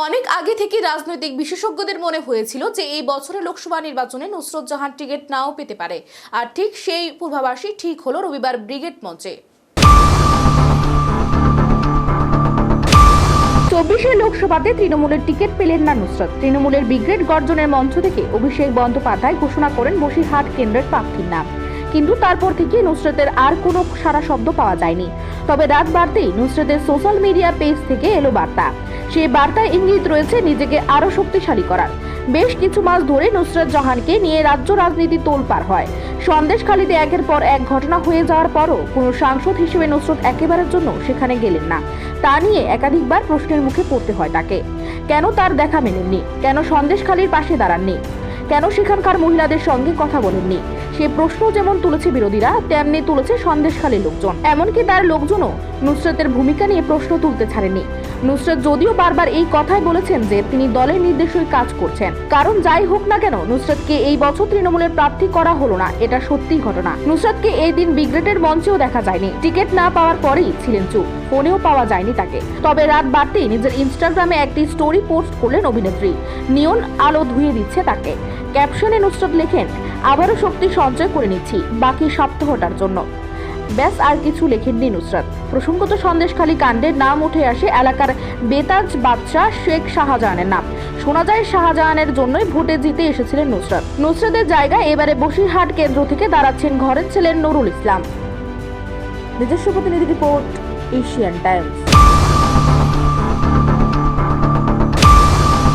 অনেক আগে থেকে রাজনৈতিক বিশেষজ্ঞদের মনে হয়েছিল যে এই বছরের লোকসভা নির্বাচনে নুসরত জাহান টিকিট নাও পেতে পারে, আর ঠিক সেই পূর্বাভাসই ঠিক হলো রবিবার ব্রিগেড মঞ্চে। 24 লোকসভাতে তৃণমূলের টিকিট পেলেন না নুসরত। তৃণমূলের ব্রিগেড গর্জনের মঞ্চ থেকে অভিষেক বন্দ্যোপাধ্যায় ঘোষণা করেন বসিরহাট কেন্দ্রের প্রার্থীর নাম, কিন্তু তারপর থেকে নুসরতের আর কোনো সারা শব্দ পাওয়া যায়নি। তবে রাত বাড়তেই নুসরতের সোশ্যাল মিডিয়া পেজ থেকে এলো বার্তা। সেই বার্তায় ইঙ্গিত রয়েছে নিজেকে আরো শক্তিশালী করার। বেশ কিছু মাস ধরে নুসরত জাহানকে নিয়ে রাজ্য রাজনীতি তোলপাড় হয়। সন্দেশখালীতে একের পর এক ঘটনা হয়ে যাওয়ার পরও কোনো সাংসদ হিসেবে নুসরত একেবারের জন্য সেখানে গেলেন না। তা নিয়ে একাধিকবার প্রশ্নের মুখে পড়তে হয় তাকে। কেন তার দেখা মেলেননি? কেন সন্দেশখালীর পাশে দাঁড়াননি? কেন সেখানকার মহিলাদের সঙ্গে কথা বলেননি? সে প্রশ্ন যেমন তুলেছে বিরোধীরা, তেমনি তুলেছে সন্দেশখালীর লোকজন। এমনকি তার লোকজনও নুসরতের ভূমিকা নিয়ে প্রশ্ন তুলতে ছাড়েনি। নুসরত যদিও বারবার এই কথাই বলেছেন যে তিনি দলের নির্দেশই কাজ করছেন। কারণ যাই হোক না কেন, নুসরতকে এই বছর তৃণমূলের প্রার্থী করা হলো না, এটা সত্যিই ঘটনা। নুসরতকে এই দিন ব্রিগেডের মঞ্চেও দেখা যায়নি। টিকিট না পাওয়ার পরেই ছিলেন চুপ, ফোনেও পাওয়া যায়নি তাকে। তবে রাত বাড়তেই নিজের ইনস্টাগ্রামে একটি স্টোরি পোস্ট করলেন অভিনেত্রী। নিয়ন আলো ধুয়ে দিচ্ছে তাকে। ক্যাপশনে নুসরত লেখেন, আবারও শক্তি সঞ্চয় করে নিচ্ছি বাকি সপ্তাহটার জন্য। ব্যাস, আর কিছু লেখেননি নুসরত। প্রসঙ্গত সন্দেশখালী কাণ্ডের নাম উঠে আসে এলাকার বেতাজ বাদশাহ শেখ শাহজাহানের নাম। শোনা যায় শাহজাহানের জন্যই ভোটে জিতে এসেছিলেন নুসরত। নুসরতের জায়গায় এবারে বসিরহাট কেন্দ্র থেকে দাঁড়াচ্ছেন ঘরের ছেলে নুরুল ইসলাম। নিজস্ব প্রতিনিধি রিপোর্ট, এশিয়ান টাইমস।